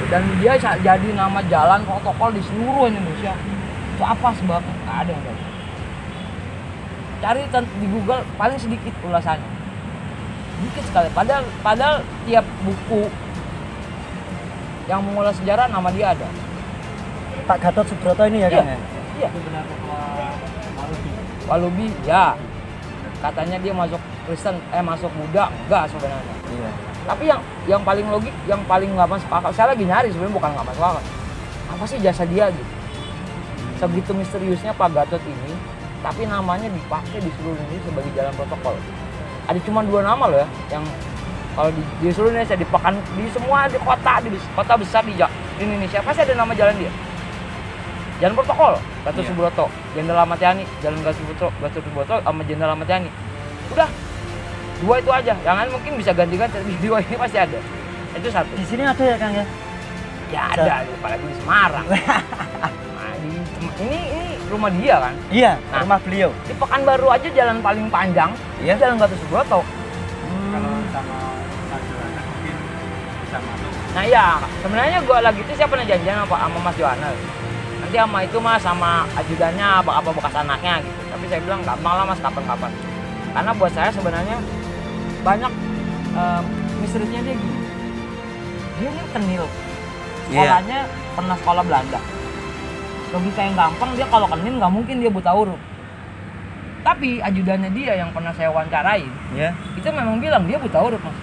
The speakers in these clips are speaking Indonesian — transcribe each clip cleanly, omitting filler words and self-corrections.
dan dia jadi nama jalan protokol di seluruh Indonesia. Itu apa sebabnya? Nggak ada yang tahu. Cari di Google paling sedikit ulasannya, sedikit sekali. Padahal tiap buku yang mengulas sejarah nama dia ada. Pak Gatot Subroto ini ya, Iya. Kang? Iya. Walubi, ya. Katanya dia masuk Kristen, masuk Buddha, enggak sebenarnya. Iya. Tapi yang paling logik, yang paling nggak masuk akal, saya lagi nyari sebenarnya, bukan nggak masuk akal. Apa sih jasa dia gitu? Sebegitu misteriusnya Pak Gatot ini, tapi namanya dipakai di seluruh Indonesia sebagai jalan protokol. Ada cuma 2 nama loh ya, yang kalau di seluruh Indonesia, di semua di kota besar di Indonesia pasti ada nama jalan dia. Jalan protokol, Gatot Subroto, Jenderal Ahmad Yani, Jalan Gatot Subroto sama Jenderal Ahmad Yani. Udah, 2 itu aja. Yang lain mungkin bisa ganti-ganti, tapi 2 ini pasti ada. Itu satu. Di sini ada ya, Kang ya? Ya ada, apalagi di Semarang. Nah, ini rumah dia kan? Iya, rumah beliau. Di Pekanbaru aja jalan paling panjang, itu Jalan Gatot Subroto. Kalau sama Mas Yohanes mungkin bisa masuk. Nah iya, sebenarnya gue lagi itu siapa janjian sama Mas Yohanes. Nanti sama itu Mas, sama ajudannya apa bekas anaknya gitu. Tapi saya bilang gampang lah Mas, kapan-kapan. Karena buat saya sebenarnya banyak misteriusnya dia gini. Dia ini kenil. Sekolahnya pernah sekolah Belanda. Logika yang gampang, dia kalau kenil nggak mungkin dia buta huruf. Tapi ajudannya dia yang pernah saya wawancarai, itu memang bilang dia buta huruf Mas.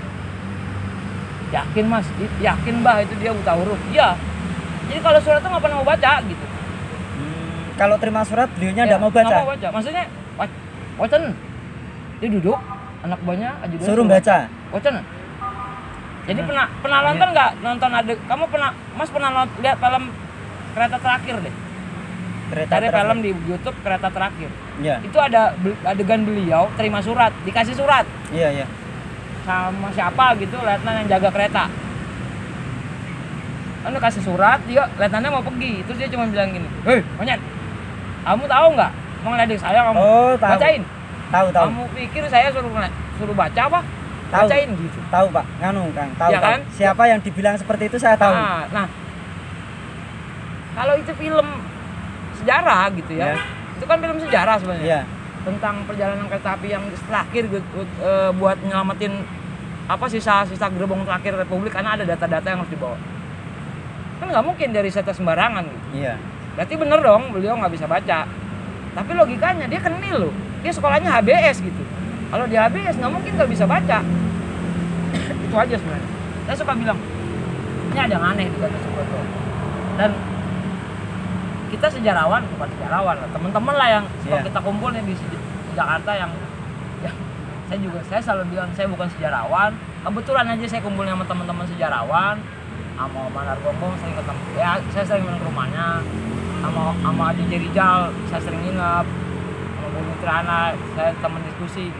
Yakin Mas? Yakin Bah itu dia buta huruf? Iya. Jadi kalau surat itu nggak pernah mau baca gitu. Kalau terima surat beliaunya nggak mau baca? Nggak mau baca. Maksudnya, Wacen, dia duduk, anak buahnya ajudan suruh baca? Wacen. Jadi pernah nonton nggak? Nonton kamu Mas pernah lihat film Kereta Terakhir deh? Cari film di YouTube Kereta Terakhir. Iya. Itu ada adegan beliau terima surat, dikasih surat. Iya. Sama siapa gitu, letnan yang jaga kereta. Kan udah kasih surat, dia letnannya mau pergi. Terus dia cuma bilang gini, "Hei, monyet, kamu tahu nggak mau ngeledek saya kamu? Tahu. Bacain." Tahu. Kamu pikir saya suruh baca apa? Tahu. Bacain gitu. Tahu Pak, Kang, tahu. Ya kan? Siapa yang dibilang seperti itu saya tahu. Nah, kalau itu film sejarah gitu ya, itu kan film sejarah sebenarnya. Iya. Tentang perjalanan kereta api yang terakhir buat nyelamatin sisa-sisa gerbong terakhir Republik, karena ada data-data yang harus dibawa. Kan nggak mungkin dari riset sembarangan gitu. Iya. Berarti bener dong beliau nggak bisa baca. Tapi logikanya dia kenil loh. Dia sekolahnya HBS gitu. Kalau di HBS nggak mungkin nggak bisa baca. Itu aja sebenarnya. Saya suka bilang, ini ada yang aneh di Gatot Subroto. Dan kita sejarawan, bukan sejarawan lah, teman-teman lah yang kita kumpul nih di Jakarta yang saya selalu bilang saya bukan sejarawan. Kebetulan aja saya kumpulnya sama teman-teman sejarawan, sama Om Nargongkong sering ketemu. Ya, saya sering main ke rumahnya. Sama Adi Jerijal saya sering nginep. Sama Bu Mitrana saya teman diskusi.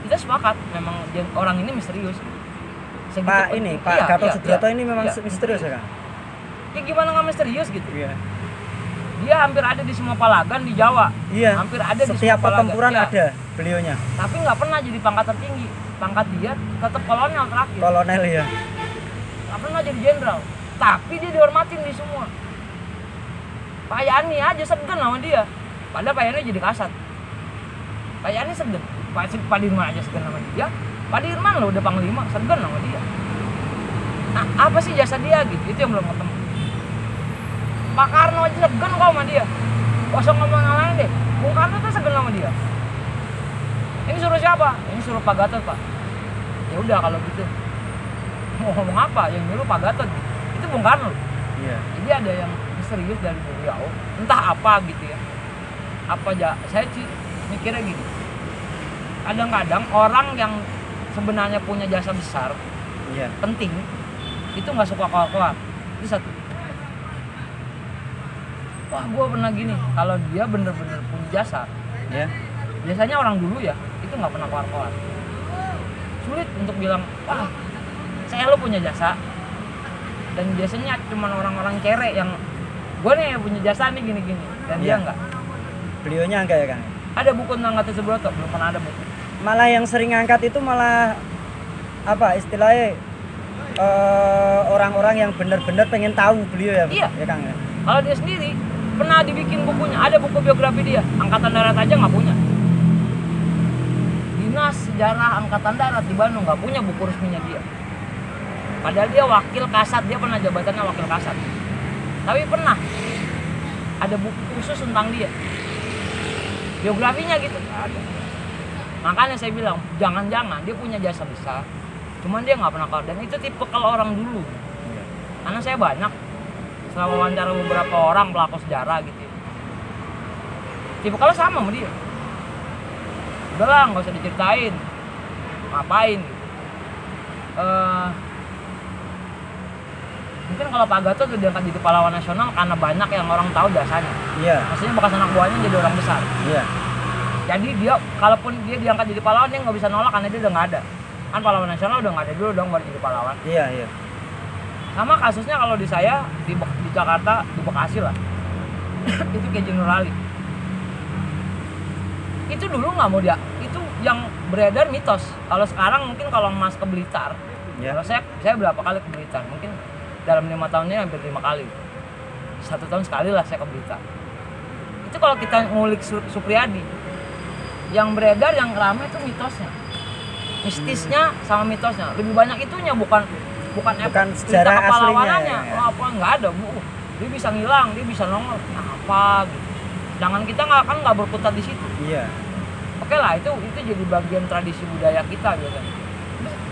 Kita sepakat memang orang ini misterius. Pak Gatot Subroto ini memang misterius ya, Kang? Ya gimana nggak misterius gitu? Iya. Dia hampir ada di semua palagan di Jawa. Iya. Hampir ada di setiap semua pertempuran palagan. ada beliaunya. Tapi nggak pernah jadi pangkat tertinggi. Pangkat dia tetap kolonel terakhir. Kolonel ya. Nggak pernah jadi jenderal. Tapi dia dihormatin di semua. Pak Yani aja segen sama dia. Padahal Pak Yani jadi kasat. Pak Yani segen. Pak Dirman aja segen sama dia. Pak Dirman loh udah panglima, segen sama dia. Nah, apa sih jasa dia gitu? Itu yang belum ketemu. Pak Karno aja segen kok sama dia. Kosong ngomong yang lain deh. Bung Karno tuh segen sama dia. Ini suruh siapa? Ini suruh Pak Gatot, Pak. Ya udah kalau gitu. Mau ngomong apa? Yang nyuruh Pak Gatot. Itu Bung Karno. Iya. Jadi ada yang misterius dari beliau. Entah apa gitu ya. Saya sih mikirnya gini. Kadang-kadang orang yang sebenarnya punya jasa besar, penting, itu nggak suka keluar. Itu satu. Wah, gue pernah gini. Kalau dia bener-bener punya jasa, biasanya orang dulu ya, itu nggak pernah keluar. Sulit untuk bilang, wah, saya lo punya jasa. Dan biasanya cuma orang-orang kere yang, gue nih punya jasa nih gini-gini. Dan dia nggak. Beliaunya enggak ya, Kang? Ada buku tentang Gatot Subroto, belum pernah ada buku. Malah yang sering ngangkat itu malah apa istilahnya orang-orang yang benar-benar pengen tahu beliau ya, Iya. ya Kang ya. Kalau dia sendiri pernah dibikin bukunya, ada buku biografi dia, Angkatan Darat aja nggak punya. Dinas Sejarah Angkatan Darat di Bandung nggak punya buku resminya dia. Padahal dia wakil Kasat, dia pernah jabatannya wakil Kasat. Tapi pernah ada buku khusus tentang dia. Biografinya gitu nggak ada. Makanya saya bilang jangan-jangan dia punya jasa besar, cuman dia nggak pernah keluar. Dan itu tipe kalau orang dulu. Karena saya banyak setelah wawancara beberapa orang pelaku sejarah gitu ya. Tipe kalau sama sama dia. Udahlah nggak usah diceritain, ngapain gitu. Mungkin kalau Pak Gatot udah diangkat jadi pahlawan nasional karena banyak yang orang tahu jasanya. Iya. Maksudnya bekas anak buahnya jadi orang besar. Iya. Jadi dia, kalaupun dia diangkat jadi pahlawan, dia nggak bisa nolak karena dia udah nggak ada. Kan pahlawan nasional udah nggak ada dulu dong baru jadi pahlawan. Iya, iya. Sama kasusnya kalau di saya di Jakarta, di Bekasi lah. Itu kayak Generali. Itu dulu nggak mau dia. Itu yang beredar mitos. Kalau sekarang mungkin kalau Mas ke Blitar, Ya. kalau saya berapa kali ke Blitar? Mungkin dalam 5 tahun ini hampir 5 kali. 1 tahun sekali lah saya ke Blitar. Itu kalau kita ngulik Supriyadi, yang beredar yang ramai itu mitosnya, mistisnya sama mitosnya. Lebih banyak itunya, bukan sejarah kepahlawanannya. aslinya. Oh, apa nggak ada bu, dia bisa ngilang, dia bisa nongol, nah, apa gitu. Jangan kita nggak berkutat di situ. Iya. Oke lah, itu jadi bagian tradisi budaya kita biasanya.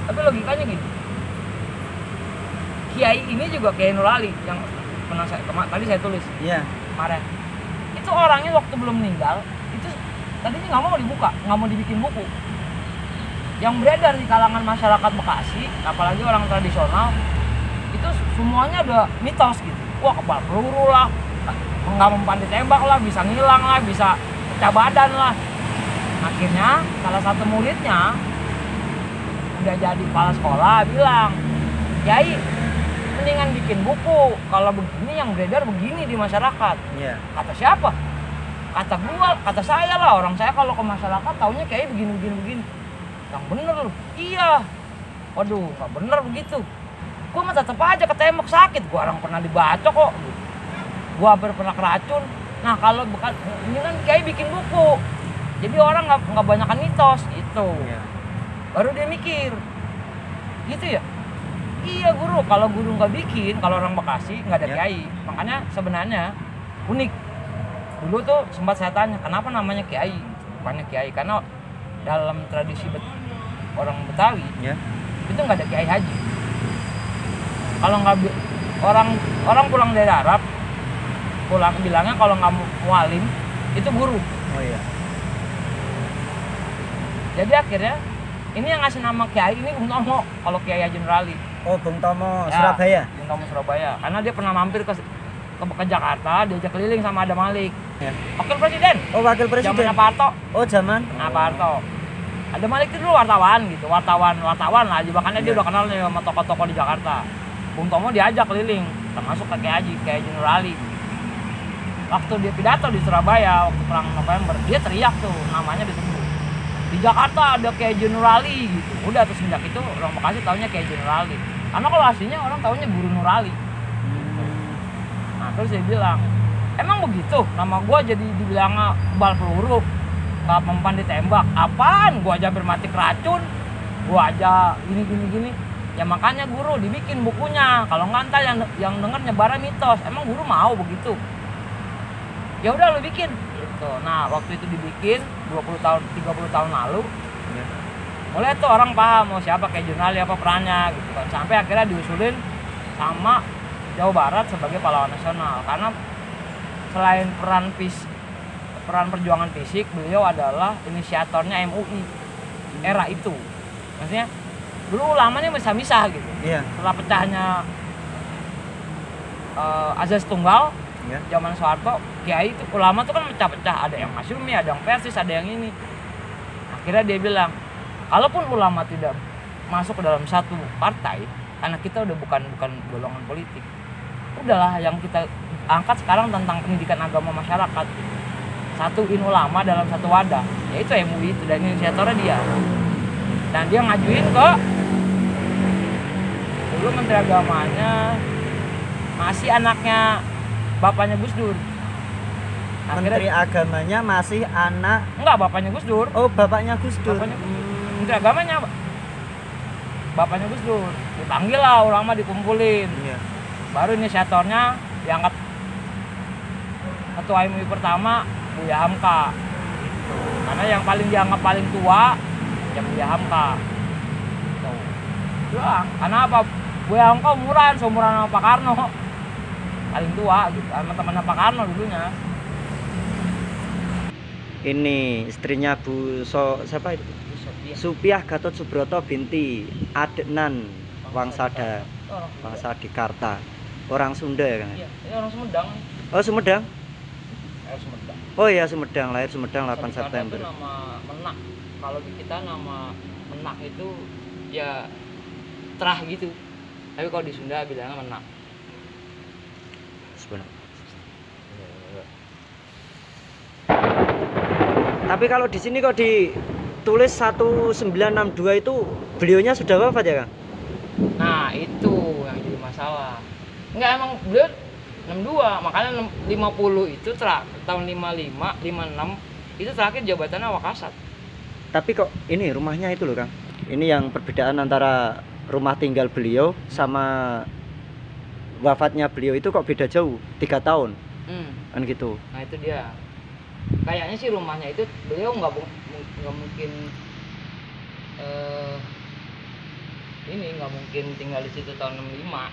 Tapi logikanya gini, Kiai ini juga Kiai Nurali yang pernah tadi saya tulis Iya. kemarin. Itu orangnya waktu belum meninggal, itu tadinya nggak mau dibuka, nggak mau dibikin buku. Yang beredar di kalangan masyarakat Bekasi, apalagi orang tradisional, itu semuanya ada mitos gitu. Wah, kebal peluru lah, nggak mempan ditembak lah, bisa ngilang lah, bisa pecah badan lah. Akhirnya salah satu muridnya udah jadi kepala sekolah bilang, Kiai, mendingan bikin buku, kalau begini yang beredar begini di masyarakat. Iya. Kata siapa? Kata saya lah, orang saya kalau ke masyarakat taunya kayak begini. Yang bener lu. Iya. Waduh, gak bener begitu. Gua mah tetep aja ketembak sakit, gua orang pernah dibacok kok. Gua hampir pernah keracun. Nah, kalau ini kan kayak bikin buku. Jadi orang nggak banyakan mitos gitu. Iya. Baru dia mikir. Gitu ya? Iya guru, kalau guru nggak bikin, kalau orang Bekasi nggak ada Ya. kiai. Makanya sebenarnya unik. Dulu tuh sempat saya tanya, kenapa namanya kiai? Bukannya kiai, karena dalam tradisi orang Betawi, Ya. itu nggak ada kiai haji. Kalau nggak orang pulang dari Arab, pulang bilangnya kalau nggak mualim itu guru. Oh iya. Jadi akhirnya ini yang ngasih nama kiai ini Bung Tomo, kalau Kiai Haji Nurali. Oh, Bung Tomo, Ya, Surabaya. Bung Tomo Surabaya. Karena dia pernah mampir ke Jakarta, diajak keliling sama Adam Malik. Ya. Wakil Presiden. Oh, wakil presiden. Zaman Pak Harto. Oh, zaman. Pak Harto. Adam Malik itu dulu wartawan gitu, wartawan lah. Makanya dia Ya. udah kenal nih sama tokoh-tokoh di Jakarta. Bung Tomo diajak keliling, termasuk ke Kiai Haji Nurali. Waktu dia pidato di Surabaya, waktu perang November, dia teriak tuh, namanya disebut. Di Jakarta ada Kiai Haji Nurali gitu. Udah terus sejak itu orang Bekasi taunya Kiai Haji Nurali. Karena kalau aslinya orang taunya Guru Nurali. Nah, terus dia bilang, emang begitu? Nama gua jadi dibilang bal peluru, gak mempan ditembak. Apaan? Gua aja hampir mati keracun. Gua aja gini. Ya makanya guru dibikin bukunya. Kalau nggak ntar yang denger nyebarnya mitos. Emang guru mau begitu? Ya udah lu bikin. Gitu. Nah, waktu itu dibikin 30 tahun lalu. Ya. Mulai tuh orang paham mau siapa kayak jurnal apa perannya gitu kan. Sampai akhirnya diusulin sama Jawa Barat sebagai pahlawan nasional. Karena selain peran perjuangan fisik, beliau adalah inisiatornya MUI era itu. Maksudnya dulu ulamanya misah-misah gitu. Iya. Setelah pecahnya Azaz Tunggal, Ya. zaman Soeharto, kiai itu ulama tuh kan pecah-pecah, ada yang Masyumi, ada yang Persis, ada yang ini. Akhirnya dia bilang, kalaupun ulama tidak masuk ke dalam satu partai, karena kita udah bukan golongan politik, udahlah yang kita angkat sekarang tentang pendidikan agama masyarakat. Satuin ulama dalam satu wadah, yaitu MUI itu, dan inisiatornya dia. Dan dia ngajuin ke dulu Menteri Agamanya masih anaknya bapaknya Gus Dur. Menteri Agamanya masih anak. Enggak, bapaknya Gus Dur. Oh, bapaknya Gus Dur. Menteri Agamanya bapaknya Gus Dur. Dipanggil lah ulama, dikumpulin. Iya. Baru inisiatornya diangkat ketua MUI pertama Buya Hamka. Gitu. Karena yang paling dianggap paling tua ya Buya Hamka. Tuh. Ya, karena apa? Buya Hamka umuran, seumuran sama Pak Karno. Paling tua gitu, sama temannya Pak Karno dulunya. Ini istrinya siapa itu? Supiah Gatot Subroto binti Adnan Wangsada Dikarta. Orang Sunda ya, Kang? Iya, ini orang Sumedang. Oh, Sumedang. Sumedang. Oh iya, Sumedang, lahir Sumedang 8 Dikarta September. itu nama Menak. Kalau di kita nama Menak itu ya terah gitu. Tapi kalau di Sunda bilangnya Menak. Sebenarnya. Tapi kalau di sini kok ditulis 1962 itu beliaunya sudah wafat ya, Kang? Nah, itu yang jadi masalah. Enggak, emang beliau 62, makanya 50 itu tahun 55, 56 itu terakhir jabatannya Wakasat. Tapi kok ini rumahnya itu loh, Kang. Ini yang perbedaan antara rumah tinggal beliau sama wafatnya beliau itu kok beda jauh, 3 tahun. Kan gitu. Nah, itu dia. Kayaknya sih rumahnya itu beliau nggak mungkin nggak mungkin tinggal di situ tahun 65,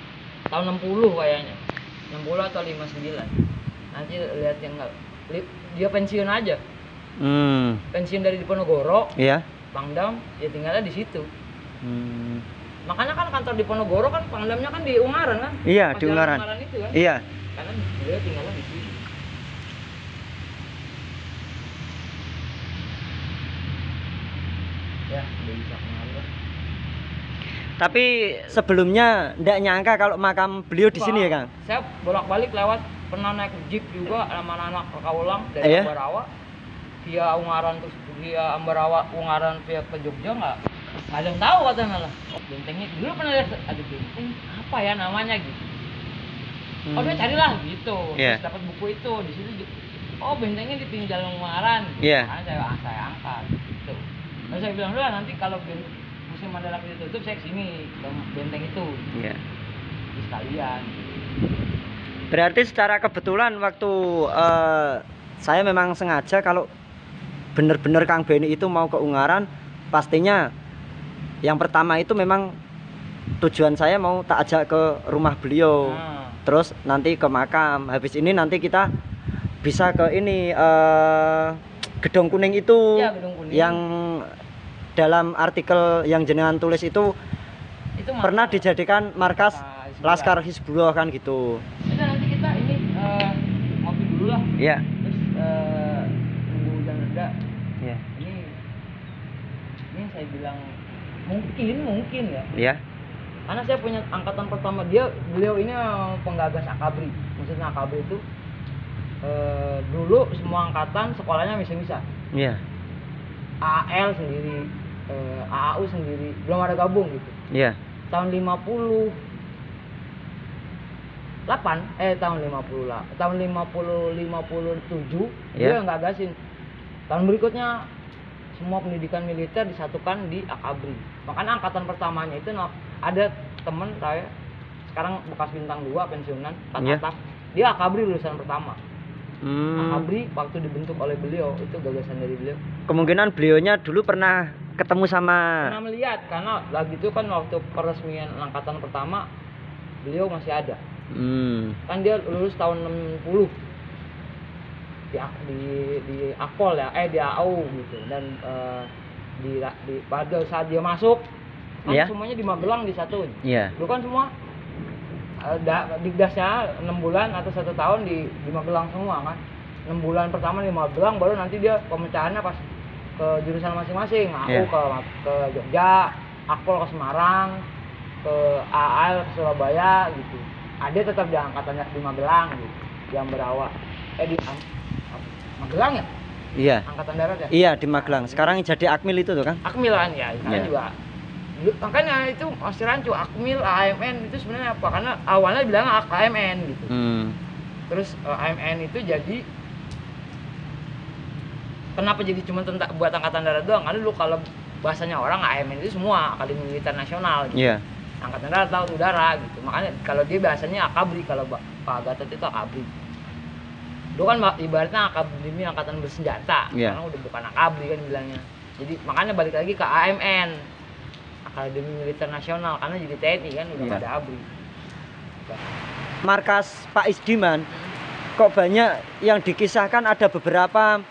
tahun 60 kayaknya, 60 atau 59. Nanti lihat yang dia pensiun aja, pensiun dari Diponegoro, Iya. Pangdam, ya tinggalnya di situ. Makanya kan kantor Diponegoro kan Pangdamnya kan di Ungaran kan? Iya, Pas di Ungaran. itu kan? Iya. Karena beliau tinggalnya di situ. Ya, udah bisa mengalir. Tapi sebelumnya ndak nyangka kalau makam beliau di sini ya, Kang. Saya bolak-balik lewat, pernah naik jeep juga sama anak Kaulang dari Iya? Ambarawa via Ungaran, terus via Ambarawa Ungaran via ke Jogja, nggak ada yang tahu katanya lah. Oh, bentengnya dulu pernah lihat, ada benteng apa ya namanya gitu. Oh, dia carilah gitu. Iya. Terus dapat buku itu di situ. Oh, bentengnya ditinggal Ungaran. Iya. Makanya saya angkat gitu. Terus saya bilang, "Lah, nanti kalau musim Mandala ditutup saya kesini ke benteng itu." Iya. Terus sekalian. Berarti secara kebetulan waktu saya memang sengaja kalau bener-bener Kang Beni itu mau ke Ungaran, pastinya yang pertama itu memang tujuan saya mau tak ajak ke rumah beliau. Terus nanti ke makam. Habis ini nanti kita bisa ke ini Gedung Kuning itu. Ya, Gedung Kuning. Yang dalam artikel yang jenengan tulis itu pernah dijadikan markas Laskar Hizbullah kan gitu. Jadi nanti kita ini ngopi dulu lah. Iya. Terus nunggu hujan reda. Iya. Ini saya bilang mungkin ya. Iya. Karena saya punya angkatan pertama, beliau ini penggagas Akabri. Maksudnya Akabri itu dulu semua angkatan sekolahnya misah-misah. Iya. AAL sendiri, AAU sendiri, belum ada gabung gitu. Iya. Tahun 58, tahun 57 dia nggak gasin. Tahun berikutnya semua pendidikan militer disatukan di Akabri. Makanya angkatan pertamanya itu ada temen saya sekarang bekas bintang 2 pensiunan, Tatap. Dia Akabri lulusan pertama. Akabri waktu dibentuk oleh beliau, itu gagasan dari beliau. Kemungkinan beliaunya dulu pernah ketemu sama. Pernah melihat, karena lagi itu kan waktu peresmian angkatan pertama beliau masih ada. Kan dia lulus tahun 60 di Akpol ya, di AU gitu. Dan pada saat dia masuk kan semuanya di Magelang disatuin. Dulu kan semua digdasnya 6 bulan atau 1 tahun di Magelang semua kan. 6 bulan pertama di Magelang, baru nanti dia pemecahannya pas ke jurusan masing-masing. AU ke Jogja, Akpol ke Semarang, ke AAL ke Surabaya gitu. Ada tetap di angkatannya di Magelang gitu, di Ambarawa. Di Magelang ya? Iya. Angkatan darat ya? Iya, di Magelang. Sekarang jadi Akmil itu tuh, Kan? Akmil kan ya, juga Makanya itu masih rancu, Akmil, AMN itu sebenarnya apa? Karena awalnya bilang AMN gitu. Terus AMN itu jadi kenapa jadi cuma tentang buat angkatan darat doang? Karena dulu kalau bahasanya orang AMN itu semua Akademi Militer Nasional gitu. Iya. Angkatan darat, laut, udara gitu. Makanya kalau dia bahasanya Akabri, kalau Pak Gatot itu Akabri. Dulu kan ibaratnya Akademi Angkatan Bersenjata, Iya. karena udah bukan Akabri kan bilangnya. Jadi makanya balik lagi ke AMN, Akademi Militer Nasional, karena jadi TNI kan udah Iya. nggak ada ABRI. Markas Pak Isdiman kok banyak yang dikisahkan, ada beberapa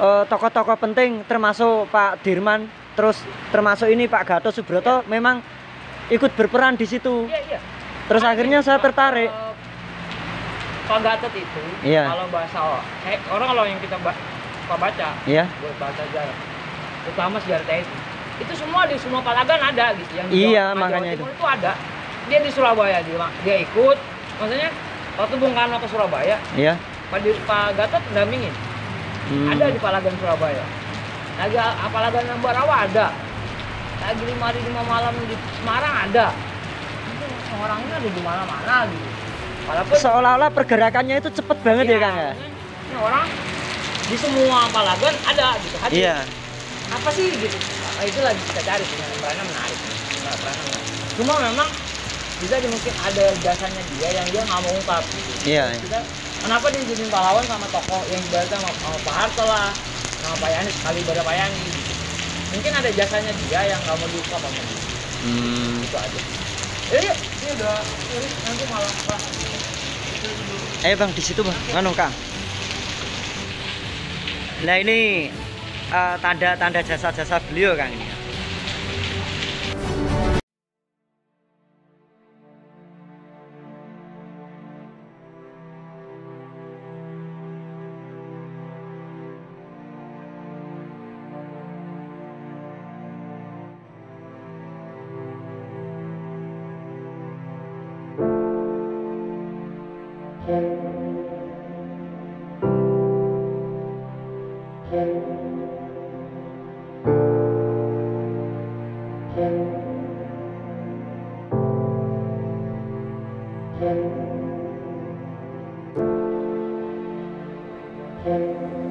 tokoh-tokoh penting termasuk Pak Dirman, terus termasuk ini Pak Gatot Subroto memang ikut berperan di situ. Iya, iya. Terus akhirnya saya tertarik. Pak Gatot itu, Iya. kalau bahasa orang kalau yang kita baca, Iya. buat bahasa sejarah, terutama sejarah TNI, itu semua di semua palagan ada gitu. Yang di Iya, Jawa makanya Timur itu ada. Dia di Surabaya, dia ikut. Maksudnya waktu Bung Karno ke Surabaya, Iya. Pak Gatot mendampingin. Ada di Palagan Surabaya. Lagi Palagan Ambarawa ada. Lagi 5 hari 5 malam di Semarang ada. Itu orangnya ada di mana-mana gitu. Walaupun Seolah-olah pergerakannya itu cepet banget ya, Kang ya. Ini orang di semua Palagan ada gitu. Hadir. Iya. Apa sih gitu? Nah, itu lagi kita cari sebenarnya menarik. Cuma memang bisa mungkin ada jasanya dia yang dia nggak mau ungkap gitu. Iya. Kita kenapa dia jadi pahlawan sama tokoh yang ibaratnya sama Pak Harto lah, sama Pak Yani, sekali ibadah Pak Yani gitu. Mungkin ada jasanya dia yang nggak mau diungkap sama dia. Itu aja. Ini udah nanti malah Pak. Bang, di situ Bang. Anu Kang. Nah ini tanda-tanda jasa-jasa beliau Kang ini. Thank you.